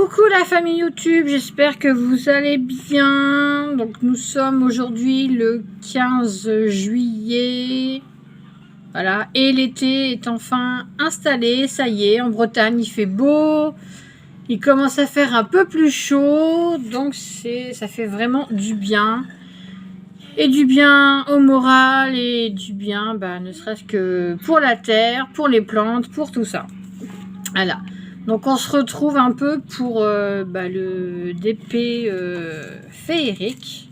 Coucou la famille YouTube, j'espère que vous allez bien. Donc nous sommes aujourd'hui le 15 juillet. Voilà, et l'été est enfin installé, ça y est, en Bretagne il fait beau. Il commence à faire un peu plus chaud, donc ça fait vraiment du bien. Et du bien au moral et du bien, ne serait-ce que pour la terre, pour les plantes, pour tout ça. Voilà. Donc on se retrouve un peu pour le DP féerique.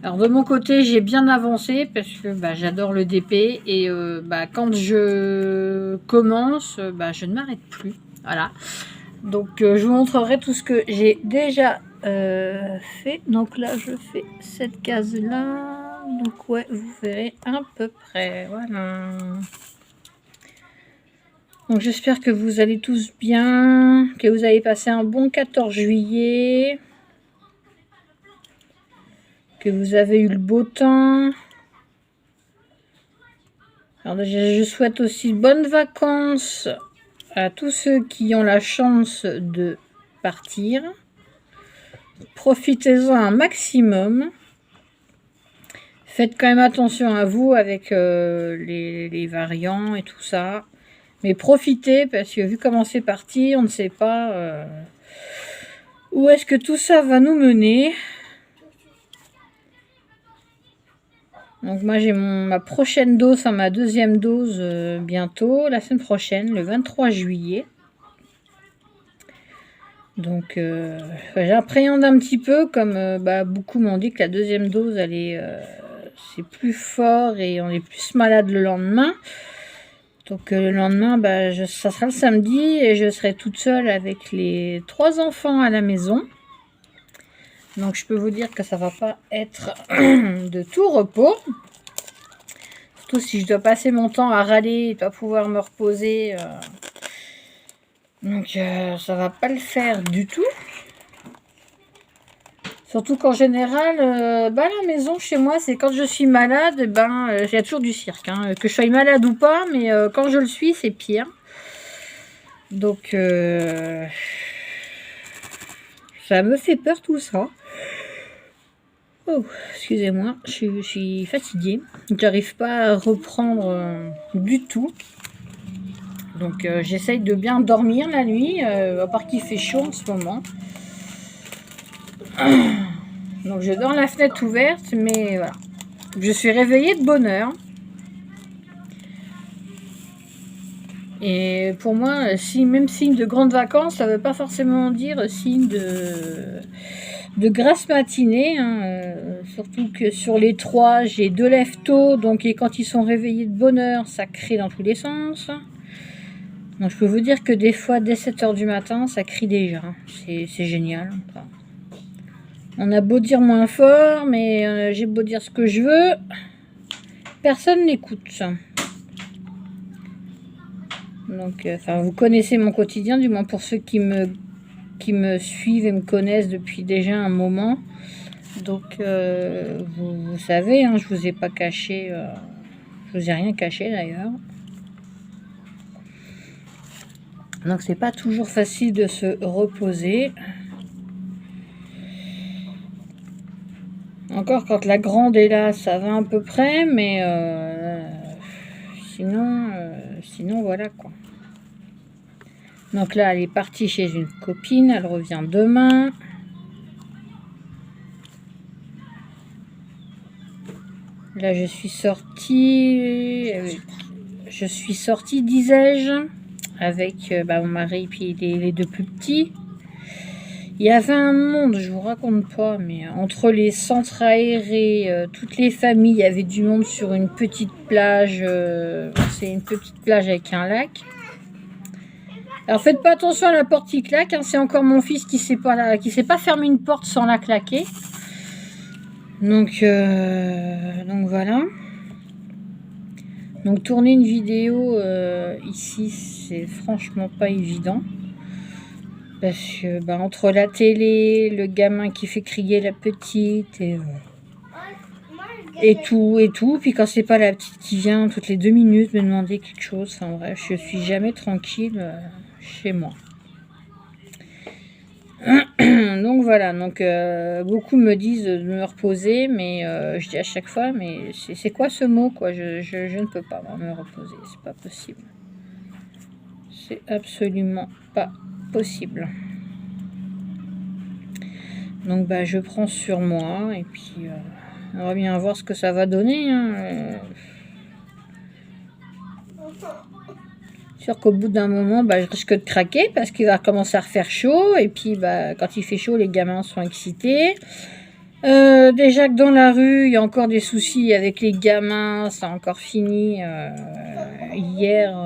Alors de mon côté j'ai bien avancé parce que j'adore le DP et quand je commence je ne m'arrête plus. Voilà. Donc je vous montrerai tout ce que j'ai déjà fait. Donc là je fais cette case là. Donc ouais, vous verrez à peu près. Voilà. Donc j'espère que vous allez tous bien, que vous avez passé un bon 14 juillet, que vous avez eu le beau temps. Alors je souhaite aussi de bonnes vacances à tous ceux qui ont la chance de partir. Profitez-en un maximum. Faites quand même attention à vous avec les variants et tout ça. Mais profitez parce que vu comment c'est parti, on ne sait pas où est-ce que tout ça va nous mener. Donc moi j'ai ma prochaine dose, ma deuxième dose bientôt, la semaine prochaine, le 23 juillet. Donc j'appréhende un petit peu, comme beaucoup m'ont dit que la deuxième dose, c'est plus fort et on est plus malade le lendemain. Donc le lendemain, ça sera le samedi et je serai toute seule avec les 3 enfants à la maison. Donc je peux vous dire que ça va pas être de tout repos. Surtout si je dois passer mon temps à râler et pas pouvoir me reposer. Donc ça va pas le faire du tout. Surtout qu'en général, la maison chez moi, c'est quand je suis malade, il y a toujours du cirque. Hein. Que je sois malade ou pas, mais quand je le suis, c'est pire. Donc ça me fait peur tout ça. Oh, excusez-moi, je suis fatiguée. J'arrive pas à reprendre du tout. Donc j'essaye de bien dormir la nuit, à part qu'il fait chaud en ce moment. Donc je dors la fenêtre ouverte, mais voilà. Je suis réveillée de bonne heure. Et pour moi, même signe de grandes vacances, ça ne veut pas forcément dire signe de grasse matinée. Hein. Surtout que sur les 3, j'ai 2 lève tôt. Donc et quand ils sont réveillés de bonne heure, ça crie dans tous les sens. Donc je peux vous dire que des fois, dès 7 h du matin, ça crie déjà. C'est génial. Enfin, on a beau dire moins fort, mais j'ai beau dire ce que je veux, personne n'écoute. Donc, vous connaissez mon quotidien, du moins pour ceux qui me suivent et me connaissent depuis déjà un moment. Donc, vous savez, hein, je vous ai pas caché, je vous ai rien caché d'ailleurs. Donc, c'est pas toujours facile de se reposer. Encore quand la grande est là, ça va à peu près, mais sinon voilà quoi. Donc là, elle est partie chez une copine, elle revient demain. Là, je suis sortie, disais-je, avec mon mari puis les 2 plus petits. Il y avait un monde, je vous raconte pas, mais entre les centres aérés, toutes les familles, il y avait du monde sur une petite plage. C'est une petite plage avec un lac. Alors faites pas attention à la porte qui claque, hein, c'est encore mon fils qui sait pas fermer une porte sans la claquer. Donc voilà. Donc tourner une vidéo ici, c'est franchement pas évident. Parce que entre la télé, le gamin qui fait crier la petite et tout, puis quand c'est pas la petite qui vient toutes les 2 minutes me demander quelque chose, enfin bref, je suis jamais tranquille chez moi. voilà, donc beaucoup me disent de me reposer, mais je dis à chaque fois, mais c'est quoi ce mot, quoi, je ne peux pas me reposer, c'est pas possible. C'est absolument pas possible. Donc bah je prends sur moi, et puis on va bien voir ce que ça va donner, hein. Sûr qu'au bout d'un moment, bah, je risque de craquer parce qu'il va commencer à refaire chaud. Et puis, bah, quand il fait chaud, les gamins sont excités. Déjà que dans la rue, il y a encore des soucis avec les gamins. Ça a encore fini hier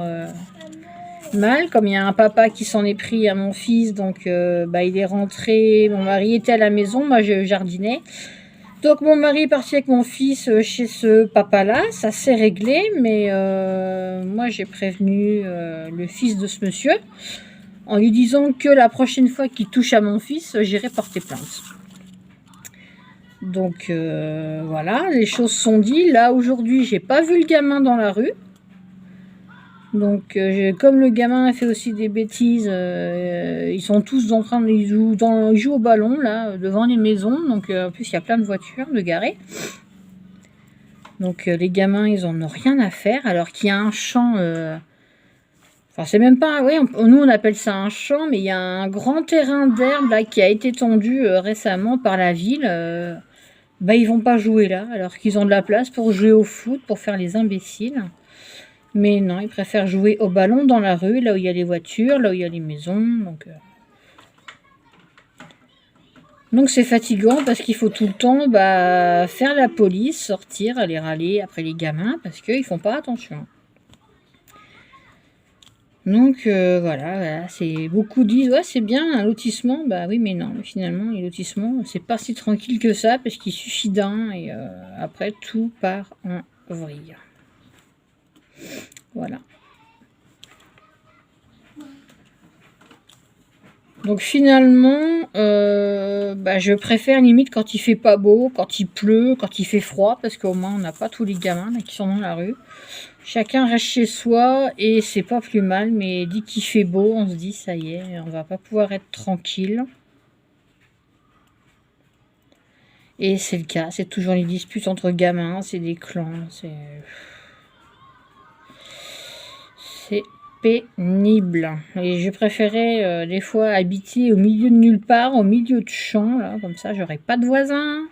mal. Comme il y a un papa qui s'en est pris à mon fils, donc bah, il est rentré. Mon mari était à la maison, moi je jardinais. Donc mon mari est parti avec mon fils chez ce papa-là, ça s'est réglé, mais moi j'ai prévenu le fils de ce monsieur en lui disant que la prochaine fois qu'il touche à mon fils, j'irai porter plainte. Donc voilà, les choses sont dites. Là aujourd'hui, j'ai pas vu le gamin dans la rue. Donc comme le gamin a fait aussi des bêtises, ils sont tous en train de ils jouent au ballon là devant les maisons. Donc en plus il y a plein de voitures de garées. Donc les gamins ils en ont rien à faire alors qu'il y a un champ. Enfin c'est même pas, oui, nous on appelle ça un champ, mais il y a un grand terrain d'herbe là qui a été tendu récemment par la ville. Bah ils vont pas jouer là alors qu'ils ont de la place pour jouer au foot, pour faire les imbéciles. Mais non, ils préfèrent jouer au ballon dans la rue, là où il y a les voitures, là où il y a les maisons. Donc c'est fatigant parce qu'il faut tout le temps faire la police, sortir, aller râler après les gamins parce qu'ils font pas attention. Donc voilà, c'est beaucoup disent ouais c'est bien un lotissement, bah oui mais non, finalement les lotissements c'est pas si tranquille que ça parce qu'il suffit d'un et après tout part en vrille. Voilà. Donc finalement, je préfère limite quand il fait pas beau, quand il pleut, quand il fait froid, parce qu'au moins on n'a pas tous les gamins là, qui sont dans la rue. Chacun reste chez soi et c'est pas plus mal, mais dès qu'il fait beau, on se dit ça y est, on va pas pouvoir être tranquille. Et c'est le cas, c'est toujours les disputes entre gamins, c'est des clans, c'est pénible. Et je préférais des fois habiter au milieu de nulle part, au milieu de champs, là, comme ça j'aurais pas de voisins.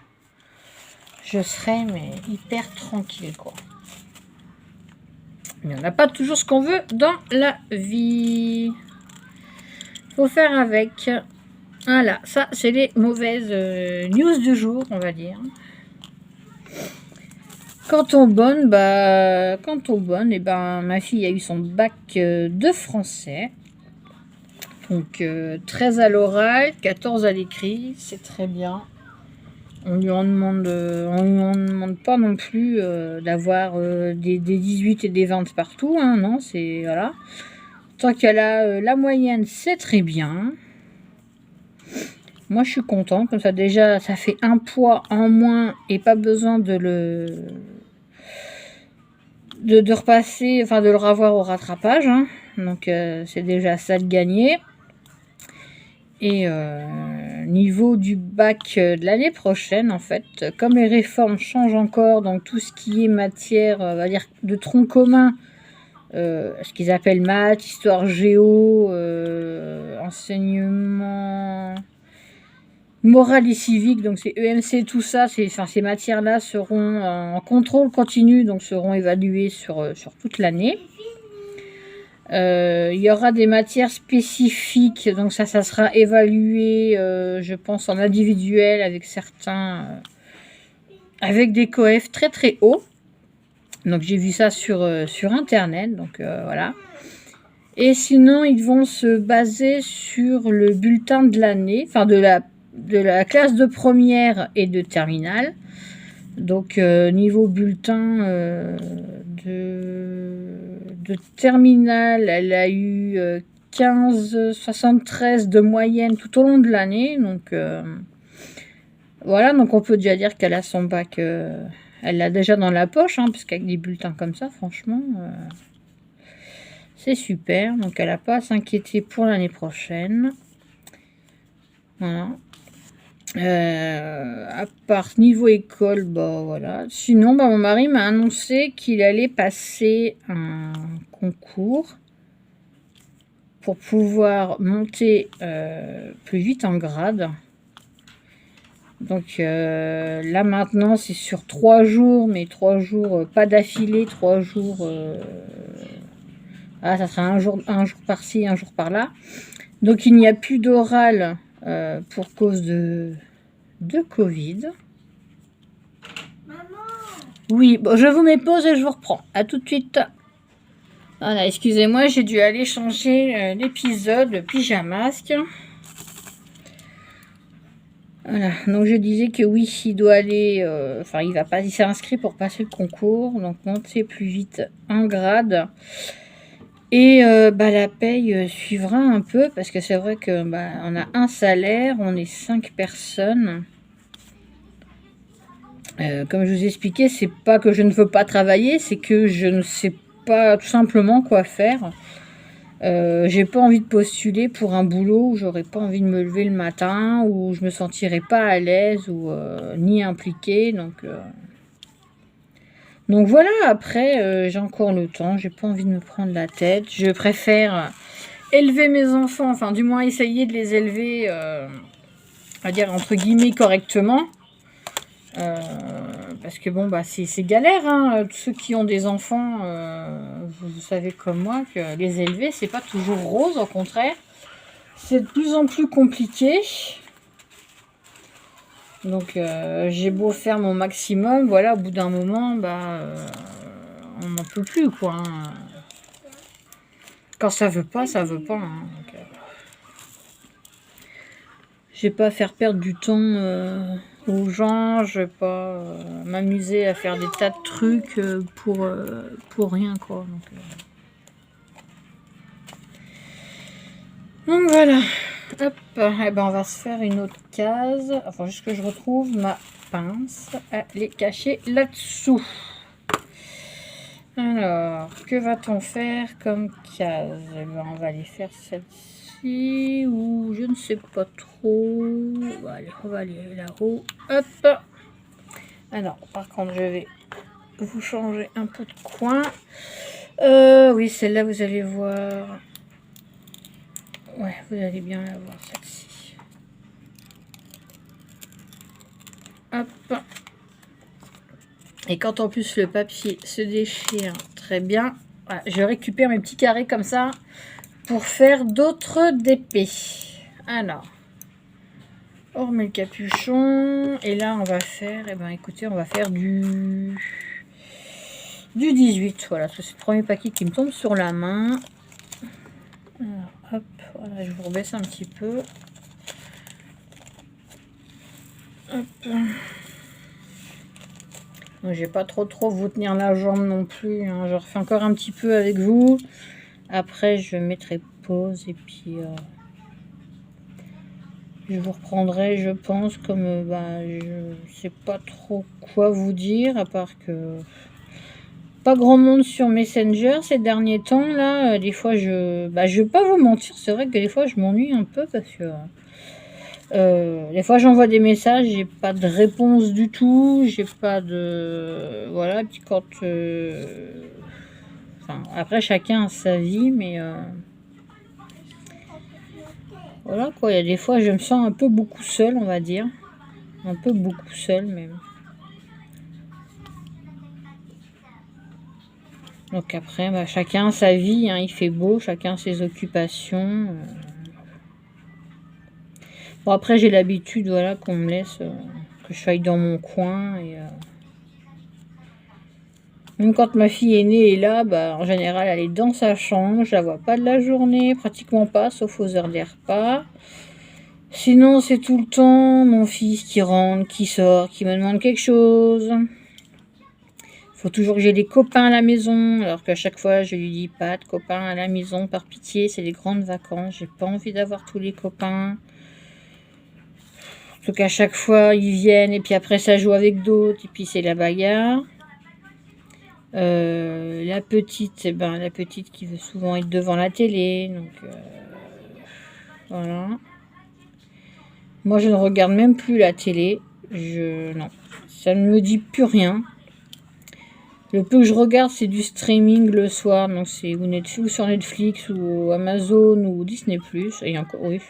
Je serais mais hyper tranquille quoi. Mais on n'a pas toujours ce qu'on veut dans la vie. Faut faire avec. Voilà, ça c'est les mauvaises news du jour, on va dire. Quand on bonne, ma fille a eu son bac de français. Donc 13 à l'oral, 14 à l'écrit, c'est très bien. On lui en demande pas non plus d'avoir des 18 et des 20 partout, hein, non, c'est voilà. Tant qu'elle a la moyenne, c'est très bien. Moi, je suis contente, comme ça déjà, ça fait un poids en moins et pas besoin de repasser, enfin de le revoir au rattrapage, hein. Donc c'est déjà ça de gagner. Et niveau du bac de l'année prochaine, en fait, comme les réformes changent encore, donc tout ce qui est matière, on va dire, de tronc commun, ce qu'ils appellent maths, histoire géo, enseignement moral et civique, donc c'est EMC, tout ça, ces matières-là seront en contrôle continu, donc seront évaluées sur toute l'année. Il y aura des matières spécifiques, donc ça sera évalué, je pense, en individuel avec certains, avec des coefs très très hauts. Donc j'ai vu ça sur internet, donc voilà. Et sinon, ils vont se baser sur le bulletin de l'année, enfin de la classe de première et de terminale. Donc niveau bulletin de terminale, elle a eu 15,73 de moyenne tout au long de l'année. Donc voilà, donc on peut déjà dire qu'elle a son bac, elle l'a déjà dans la poche, hein, parce qu'avec des bulletins comme ça, franchement, c'est super. Donc elle n'a pas à s'inquiéter pour l'année prochaine. Voilà. À part niveau école, bah voilà. Sinon, bah, mon mari m'a annoncé qu'il allait passer un concours pour pouvoir monter plus vite en grade. Donc là maintenant c'est sur 3 jours, mais 3 jours pas d'affilée, 3 jours. Ça sera un jour par-ci, un jour par-là. Donc il n'y a plus d'oral pour cause de Covid. Maman. Oui, bon, je vous mets pause et je vous reprends. À tout de suite. Voilà, excusez-moi, j'ai dû aller changer l'épisode pyjamasque. Voilà, donc je disais que oui, il doit aller, il s'est inscrit pour passer le concours, donc monter plus vite en grade. Et la paye suivra un peu, parce que c'est vrai que on a un salaire, on est 5 personnes. Comme je vous expliquais, c'est pas que je ne veux pas travailler, c'est que je ne sais pas tout simplement quoi faire. J'ai pas envie de postuler pour un boulot où j'aurais pas envie de me lever le matin, où je me sentirais pas à l'aise ou ni impliquée. Donc voilà, après j'ai encore le temps, j'ai pas envie de me prendre la tête. Je préfère élever mes enfants, enfin du moins essayer de les élever, on va dire entre guillemets correctement. Parce que bon, c'est galère, hein. Tous ceux qui ont des enfants, vous savez comme moi que les élever, c'est pas toujours rose, au contraire. C'est de plus en plus compliqué. Donc j'ai beau faire mon maximum, voilà, au bout d'un moment, on n'en peut plus, quoi. Hein. Quand ça veut pas, ça veut pas. Hein. Je vais pas faire perdre du temps aux gens, je vais pas m'amuser à faire des tas de trucs pour rien, quoi. Donc voilà. Hop, on va se faire une autre case. Enfin, juste que je retrouve ma pince. Elle est cachée là-dessous. Alors, que va-t-on faire comme case? On va aller faire celle-ci ou je ne sais pas trop. On va aller là-haut. Hop. Alors, par contre, je vais vous changer un peu de coin. Oui, celle-là, vous allez voir. Ouais, vous allez bien la voir, celle-ci. Hop. Et quand en plus le papier se déchire très bien, voilà, je récupère mes petits carrés comme ça pour faire d'autres dépés. Alors, on remet le capuchon. Et là, on va faire, écoutez, on va faire du 18. Voilà, c'est le premier paquet qui me tombe sur la main. Alors, hop, voilà, je vous rebaisse un petit peu. Hop. Je vais pas trop vous tenir la jambe non plus. Hein. Je refais encore un petit peu avec vous. Après, je mettrai pause et puis je vous reprendrai, je pense, comme je sais pas trop quoi vous dire, à part que pas grand monde sur Messenger ces derniers temps là. Des fois, je vais pas vous mentir, c'est vrai que des fois je m'ennuie un peu parce que des fois j'envoie des messages, j'ai pas de réponse du tout, j'ai pas de voilà. Puis quand après chacun a sa vie, mais voilà quoi. Il y a des fois je me sens un peu beaucoup seule, on va dire, un peu beaucoup seule même. Donc après chacun a sa vie, hein, il fait beau, chacun ses occupations. Bon après j'ai l'habitude voilà qu'on me laisse que je aille dans mon coin et même quand ma fille est née et là, en général, elle est dans sa chambre. Je la vois pas de la journée, pratiquement pas, sauf aux heures des repas. Sinon, c'est tout le temps mon fils qui rentre, qui sort, qui me demande quelque chose. Faut toujours que j'ai des copains à la maison, alors qu'à chaque fois, je lui dis pas de copains à la maison, par pitié, c'est les grandes vacances. J'ai pas envie d'avoir tous les copains. Sauf qu'à chaque fois, ils viennent et puis après, ça joue avec d'autres et puis c'est la bagarre. La petite, la petite qui veut souvent être devant la télé, donc voilà. Moi, je ne regarde même plus la télé. Non, ça ne me dit plus rien. Le peu que je regarde, c'est du streaming le soir. Donc, c'est ou sur Netflix, ou Amazon, ou Disney+. Et encore, oui,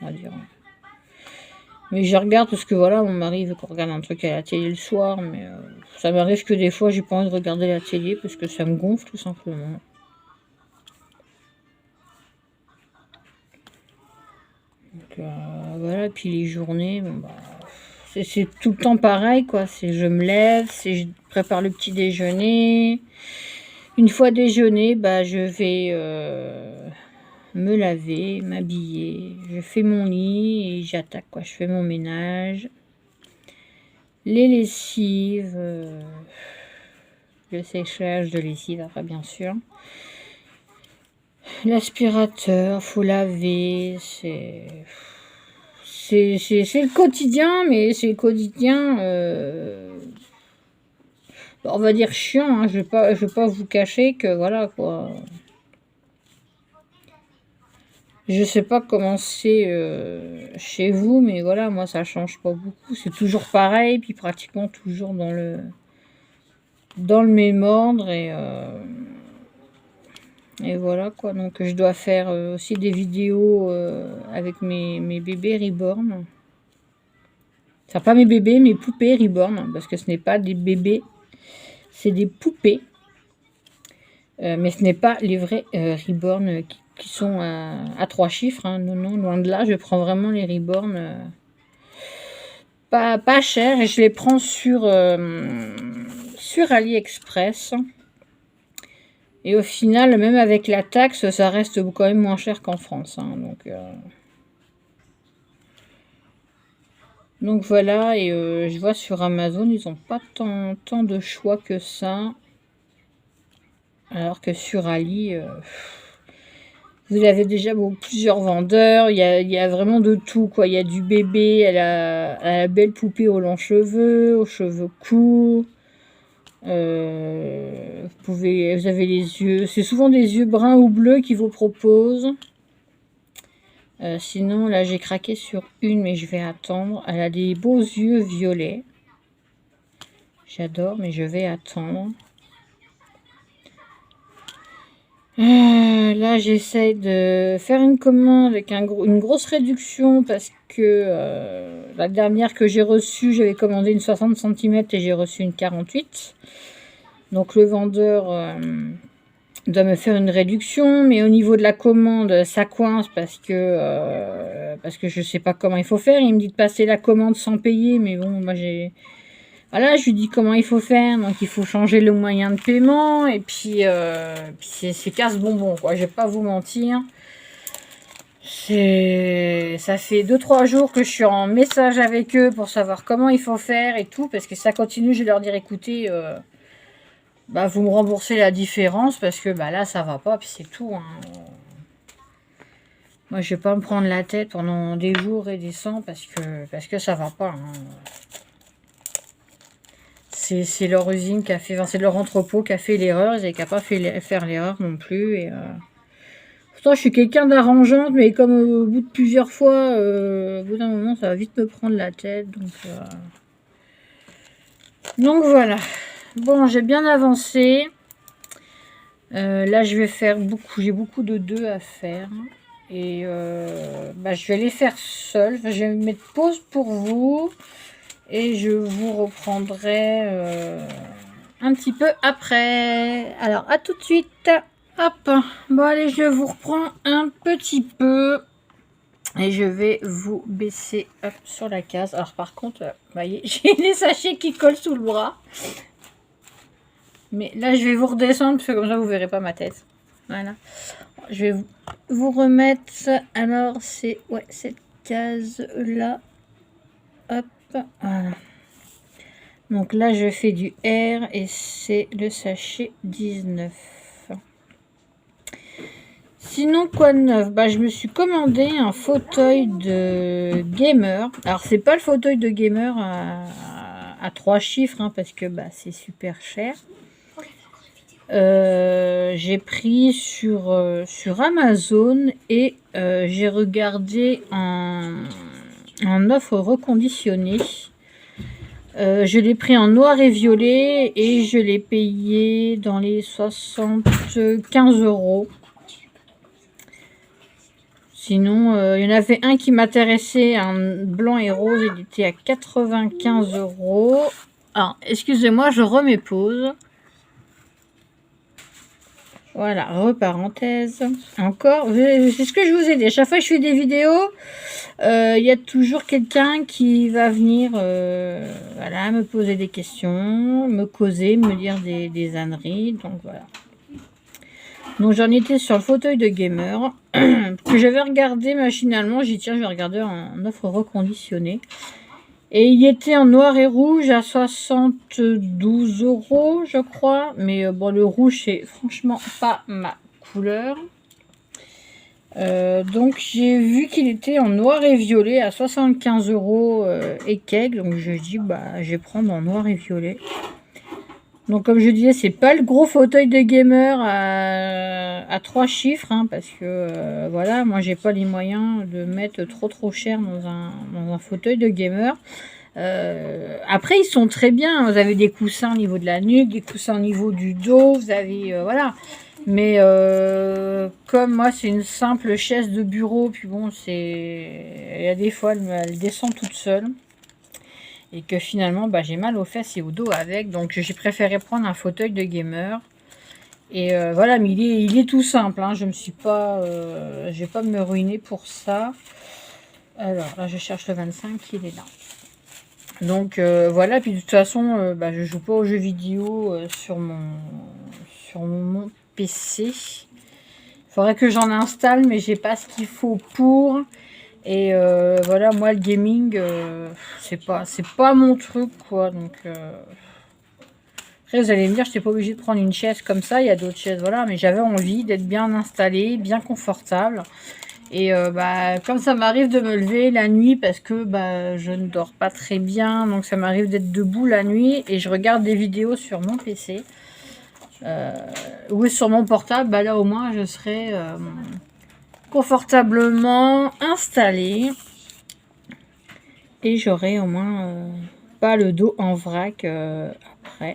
on va dire. Mais je regarde parce que voilà, mon mari veut qu'on regarde un truc à la télé le soir. Mais ça m'arrive que des fois, j'ai pas envie de regarder la télé parce que ça me gonfle tout simplement. Donc, voilà, puis les journées, bon, bah, c'est tout le temps pareil, quoi. C'est je me lève, je prépare le petit déjeuner. Une fois déjeuné, bah, je vais me laver, m'habiller. Je fais mon lit et j'attaque, quoi. Je fais mon ménage. Les lessives, le séchage de lessive, après, bien sûr. L'aspirateur, faut laver, c'est le quotidien, mais c'est le quotidien, on va dire chiant, hein. Je vais pas vous cacher que voilà quoi. Je sais pas comment c'est chez vous, mais voilà, moi ça change pas beaucoup. C'est toujours pareil, puis pratiquement toujours dans le même ordre et voilà quoi. Donc je dois faire aussi des vidéos avec mes bébés reborn. Enfin, pas mes bébés, mes poupées reborn, parce que ce n'est pas des bébés, c'est des poupées. Mais ce n'est pas les vrais reborn qui sont à 3 chiffres. Hein. Non, non, loin de là, je prends vraiment les reborn pas cher et je les prends sur AliExpress. Et au final, même avec la taxe, ça reste quand même moins cher qu'en France. Hein. Donc voilà, et je vois sur Amazon, ils n'ont pas tant de choix que ça. Alors que sur Ali, vous avez déjà plusieurs vendeurs. Il y a vraiment de tout, quoi. Il y a du bébé à la belle poupée aux longs cheveux, aux cheveux courts. Vous avez les yeux. C'est souvent des yeux bruns ou bleus qu'ils vous proposent. Sinon, là, j'ai craqué sur une, mais je vais attendre. Elle a des beaux yeux violets. J'adore, mais je vais attendre. Là, j'essaie de faire une commande avec une grosse réduction parce que la dernière que j'ai reçue, j'avais commandé une 60 cm et j'ai reçu une 48. Donc, le vendeur doit me faire une réduction, mais au niveau de la commande, ça coince parce que je sais pas comment il faut faire. Il me dit de passer la commande sans payer, mais bon, moi voilà, je lui dis comment il faut faire. Donc, il faut changer le moyen de paiement. Et puis c'est casse-bonbon, quoi. Je vais pas vous mentir. Ça fait 2-3 jours que je suis en message avec eux pour savoir comment il faut faire et tout. Parce que ça continue, je vais leur dire, écoutez, vous me remboursez la différence. Parce que là, ça va pas. Puis c'est tout, hein. Moi, je vais pas me prendre la tête pendant des jours et des cents parce que ça va pas, hein. C'est leur usine qui a fait, c'est leur entrepôt qui a fait l'erreur. Ils n'avaient qu'à pas faire l'erreur non plus. Et pourtant, je suis quelqu'un d'arrangeante, mais comme au bout de plusieurs fois, au bout d'un moment, ça va vite me prendre la tête. Donc voilà. Bon, j'ai bien avancé. Là, je vais faire j'ai beaucoup de 2 à faire. Et je vais les faire seule. Je vais mettre pause pour vous. Et je vous reprendrai un petit peu après. Alors, à tout de suite. Hop. Bon, allez, je vous reprends un petit peu. Et je vais vous baisser sur la case. Alors, par contre, vous voyez, j'ai les sachets qui collent sous le bras. Mais là, je vais vous redescendre parce que comme ça, vous verrez pas ma tête. Voilà. Je vais vous remettre. Alors, c'est cette case-là. Hop. Voilà. Donc là, je fais du R et c'est le sachet 19. Sinon, quoi de neuf? Je me suis commandé un fauteuil de gamer. Alors, c'est pas le fauteuil de gamer à 3 chiffres, hein, parce que c'est super cher. J'ai pris sur Amazon et j'ai regardé en offre reconditionnée. Je l'ai pris en noir et violet et je l'ai payé dans les 75 €. Sinon, il y en avait un qui m'intéressait, un blanc et rose, il était à 95 €. Alors, excusez-moi, je remets pause. Voilà, reparenthèse. Encore, c'est ce que je vous ai dit. À chaque fois que je fais des vidéos, il y a toujours quelqu'un qui va venir voilà, me poser des questions, me causer, me dire des âneries. Donc voilà. Donc j'en étais sur le fauteuil de gamer que j'avais regardé machinalement. J'ai dit tiens, je vais regarder en offre reconditionnée. Et il était en noir et rouge à 72 €, je crois. Mais bon, le rouge, c'est franchement pas ma couleur. Donc j'ai vu qu'il était en noir et violet à 75 € et quelques. Donc je dis bah je vais prendre en noir et violet. Donc comme je disais, c'est pas le gros fauteuil de gamer à 3 chiffres, hein, parce que voilà, moi j'ai pas les moyens de mettre trop cher dans un fauteuil de gamer. Après ils sont très bien, vous avez des coussins au niveau de la nuque, des coussins au niveau du dos, vous avez voilà. Mais comme moi c'est une simple chaise de bureau, puis bon il y a des fois elle descend toute seule. Et que finalement, bah, j'ai mal aux fesses et au dos avec. Donc, j'ai préféré prendre un fauteuil de gamer. Et voilà, mais il est tout simple. Hein, je me suis pas... je vais pas me ruiner pour ça. Alors, là, je cherche le 25, il est là. Donc, voilà. Puis, de toute façon, bah, je joue pas aux jeux vidéo sur mon PC. Il faudrait que j'en installe, mais j'ai pas ce qu'il faut pour... Et voilà, moi le gaming, c'est pas mon truc quoi. Donc après vous allez me dire, je n'étais pas obligée de prendre une chaise comme ça. Il y a d'autres chaises, voilà. Mais j'avais envie d'être bien installée, bien confortable. Et bah comme ça m'arrive de me lever la nuit parce que bah je ne dors pas très bien, donc ça m'arrive d'être debout la nuit et je regarde des vidéos sur mon PC ou sur mon portable. Bah là au moins je serai confortablement installé et j'aurai au moins pas le dos en vrac après.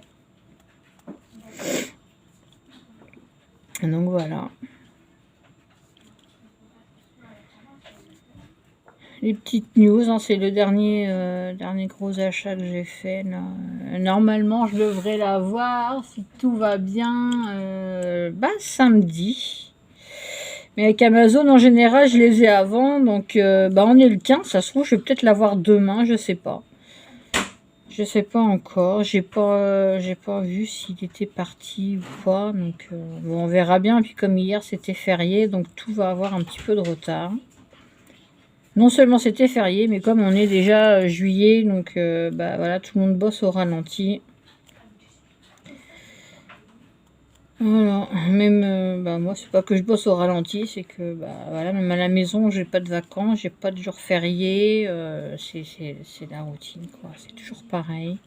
Donc voilà. Les petites news, hein, c'est le dernier gros achat que j'ai fait. Là. Normalement, je devrais l'avoir si tout va bien samedi. Mais avec Amazon, en général, je les ai avant. Donc, on est le 15. Ça se trouve, je vais peut-être l'avoir demain. Je sais pas. Je sais pas encore. J'ai pas vu s'il était parti ou pas. Donc, bon, on verra bien. Et puis, comme hier, c'était férié. Donc, tout va avoir un petit peu de retard. Non seulement c'était férié, mais comme on est déjà juillet. Donc, voilà, tout le monde bosse au ralenti. Voilà, même moi c'est pas que je bosse au ralenti, c'est que voilà, même à la maison j'ai pas de vacances, j'ai pas de jours fériés, c'est la routine quoi, c'est toujours pareil.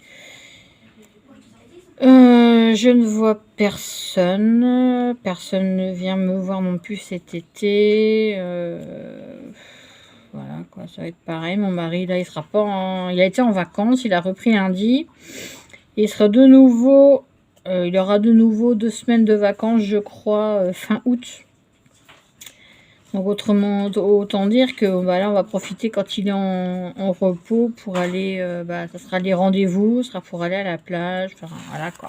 Je ne vois personne ne vient me voir non plus cet été. Voilà quoi, ça va être pareil. Mon mari là il sera pas il a été en vacances, il a repris lundi, il sera de nouveau. Il aura de nouveau 2 semaines de vacances, je crois, fin août. Donc autant dire que là, on va profiter quand il est en repos pour aller, ça sera les rendez-vous, ce sera pour aller à la plage, enfin voilà quoi.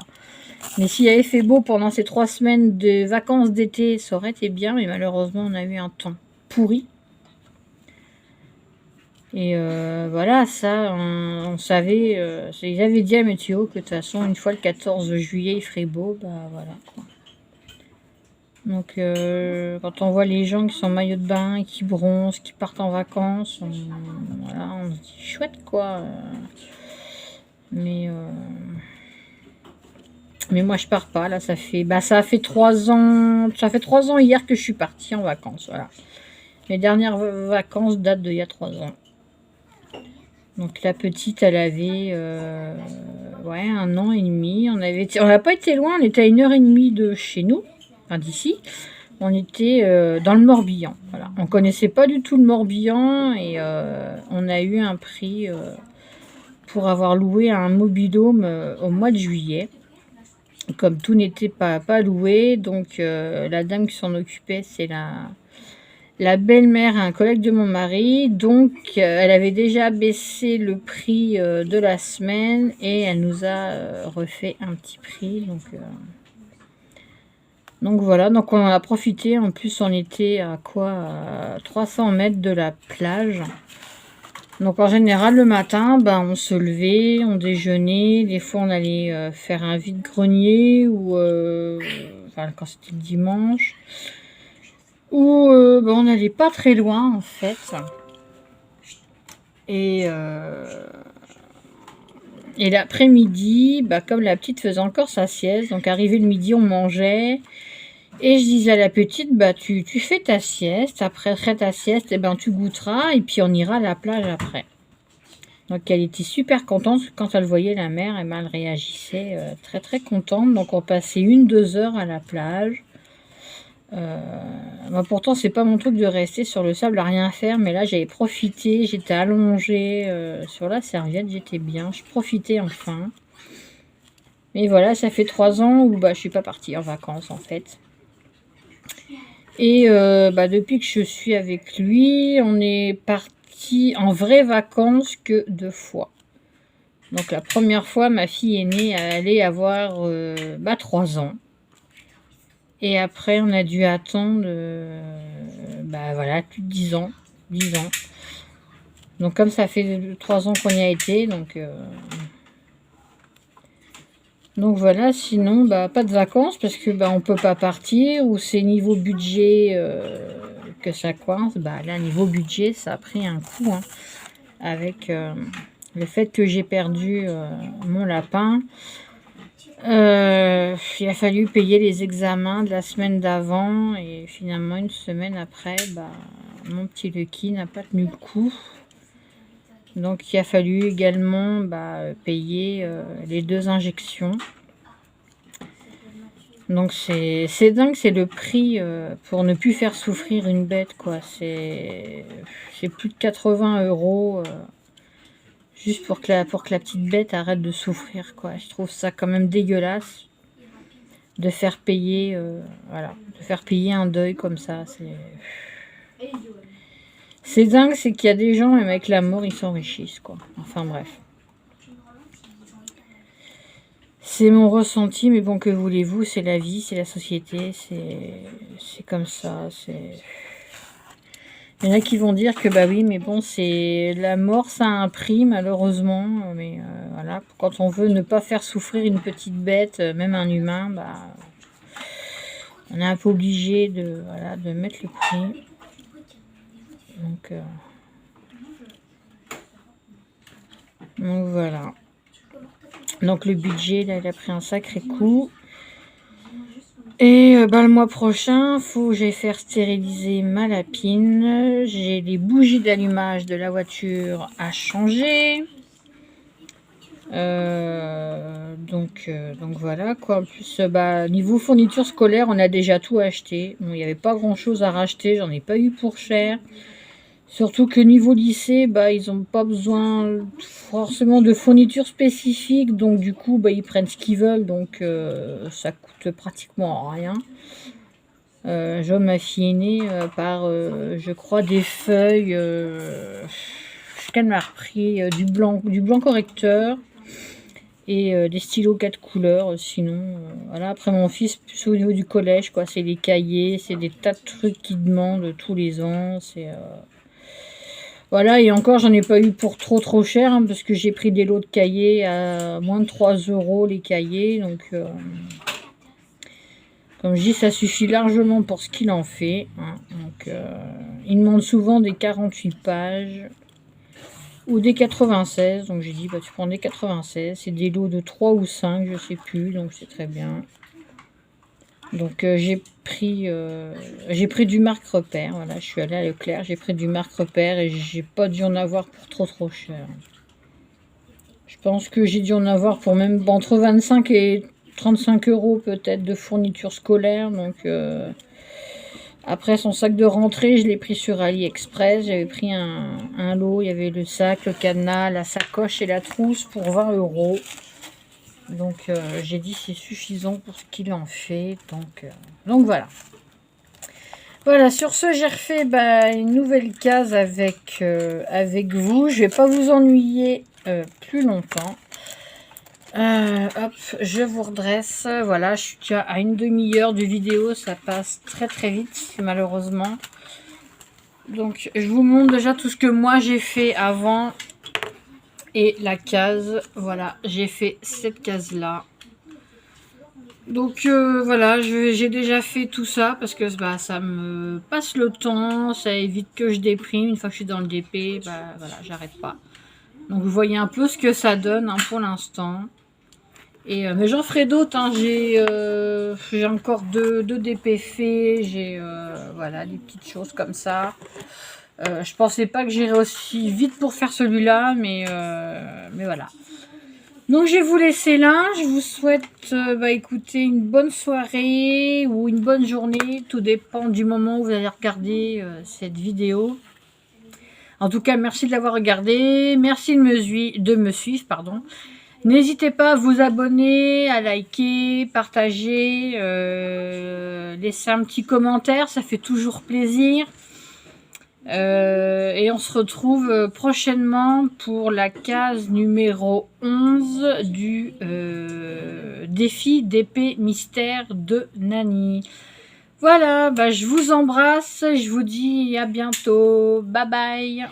Mais s'il avait fait beau pendant ces 3 semaines de vacances d'été, ça aurait été bien, mais malheureusement, on a eu un temps pourri. Et voilà, ça, on savait, ils avaient dit à Météo que de toute façon, une fois le 14 juillet, il ferait beau, voilà quoi. Donc, quand on voit les gens qui sont en maillot de bain, qui bronzent, qui partent en vacances, on se dit chouette quoi. Mais moi, je pars pas, là, ça a fait 3 ans, ça fait 3 ans hier que je suis partie en vacances, voilà. Les dernières vacances datent d'il y a 3 ans. Donc la petite, elle avait 1 an et demi. On n'a pas été loin, on était à 1h30 de chez nous, enfin d'ici. On était dans le Morbihan. Voilà. On connaissait pas du tout le Morbihan et on a eu un prix pour avoir loué un mobil-home au mois de juillet. Comme tout n'était pas loué, donc la dame qui s'en occupait, c'est la belle-mère et un collègue de mon mari. Donc elle avait déjà baissé le prix de la semaine et elle nous a refait un petit prix. Donc voilà, donc on en a profité. En plus, on était à 300 mètres de la plage. Donc en général, le matin, on se levait, on déjeunait. Des fois, on allait faire un vide-grenier ou quand c'était le dimanche. Ou on n'allait pas très loin en fait. Et l'après-midi, comme la petite faisait encore sa sieste, donc arrivé le midi, on mangeait. Et je disais à la petite, tu fais ta sieste, après ta sieste, tu goûteras, et puis on ira à la plage après. Donc elle était super contente, quand elle voyait la mer, elle réagissait très très contente. Donc on passait 1-2 heures à la plage. Moi pourtant c'est pas mon truc de rester sur le sable à rien faire, mais là j'avais profité, j'étais allongée sur la serviette, j'étais bien, je profitais enfin. Mais voilà, ça fait 3 ans où je suis pas partie en vacances en fait. Et depuis que je suis avec lui, on est parti en vraies vacances que 2 fois. Donc la première fois, ma fille aînée elle allait avoir 3 ans. Et après, on a dû attendre plus de 10 ans. 10 ans. Donc comme ça fait 3 ans qu'on y a été, donc voilà, sinon pas de vacances parce que on peut pas partir, ou c'est niveau budget que ça coince. Là niveau budget ça a pris un coup avec le fait que j'ai perdu mon lapin. Il a fallu payer les examens de la semaine d'avant et finalement 1 semaine après mon petit Lucky n'a pas tenu le coup. Donc il a fallu également payer les 2 injections. Donc c'est dingue, c'est le prix pour ne plus faire souffrir une bête quoi. C'est plus de 80 €. Juste pour que la petite bête arrête de souffrir quoi. Je trouve ça quand même dégueulasse de faire payer de faire payer un deuil comme ça. C'est dingue, c'est qu'il y a des gens, même avec la mort, ils s'enrichissent quoi. Enfin bref. C'est mon ressenti, mais bon, que voulez-vous, c'est la vie, c'est la société, c'est comme ça, Il y en a qui vont dire que oui, mais bon, c'est la mort, ça a un prix, malheureusement. Mais voilà, quand on veut ne pas faire souffrir une petite bête, même un humain, on est un peu obligé de mettre le prix. Donc voilà. Donc le budget, là, il a pris un sacré coup. Et le mois prochain, faut que j'aille faire stériliser ma lapine. J'ai les bougies d'allumage de la voiture à changer. Donc voilà quoi. En plus, niveau fourniture scolaire, on a déjà tout acheté. Bon, il n'y avait pas grand chose à racheter, j'en ai pas eu pour cher. Surtout que niveau lycée, ils n'ont pas besoin forcément de fournitures spécifiques. Donc du coup, ils prennent ce qu'ils veulent. Donc ça coûte pratiquement rien. Je vois ma fille aînée par, je crois, des feuilles. Elle m'a repris du blanc correcteur. Et des stylos 4 couleurs. Sinon, voilà. Après mon fils, plus au niveau du collège, quoi. C'est des cahiers, c'est des tas de trucs qu'il demande tous les ans. Voilà, et encore, j'en ai pas eu pour trop cher, parce que j'ai pris des lots de cahiers à moins de 3 € les cahiers. Donc, comme je dis, ça suffit largement pour ce qu'il en fait. Donc, il demande souvent des 48 pages ou des 96. Donc, j'ai dit, tu prends des 96. C'est des lots de 3 ou 5, je sais plus. Donc, c'est très bien. Donc j'ai pris du Marc Repère. Voilà, je suis allée à Leclerc, j'ai pris du Marc Repère et j'ai pas dû en avoir pour trop cher. Je pense que j'ai dû en avoir pour même entre 25 et 35 € peut-être de fourniture scolaire. Donc Après, son sac de rentrée, je l'ai pris sur AliExpress. J'avais pris un lot. Il y avait le sac, le cadenas, la sacoche et la trousse pour 20 €. Donc, j'ai dit c'est suffisant pour ce qu'il en fait. Donc voilà. Voilà, sur ce, j'ai refait une nouvelle case avec vous. Je vais pas vous ennuyer plus longtemps. Hop, je vous redresse. Voilà, je suis déjà à une demi-heure de vidéo. Ça passe très très vite, malheureusement. Donc, je vous montre déjà tout ce que moi j'ai fait avant. Et la case, voilà, j'ai fait cette case-là. Donc voilà, j'ai déjà fait tout ça parce que ça me passe le temps, ça évite que je déprime. Une fois que je suis dans le DP, voilà, j'arrête pas. Donc vous voyez un peu ce que ça donne pour l'instant. Et mais j'en ferai d'autres. Hein. J'ai encore deux DP faits. J'ai voilà des petites choses comme ça. Je pensais pas que j'irais aussi vite pour faire celui-là, mais voilà. Donc je vais vous laisser là. Je vous souhaite écoutez, une bonne soirée ou une bonne journée. Tout dépend du moment où vous allez regarder cette vidéo. En tout cas, merci de l'avoir regardé. Merci de me suivre. N'hésitez pas à vous abonner, à liker, partager, laisser un petit commentaire. Ça fait toujours plaisir. Et on se retrouve prochainement pour la case numéro 11 du défi d'épée mystère de Nani. Voilà, je vous embrasse, je vous dis à bientôt, bye bye.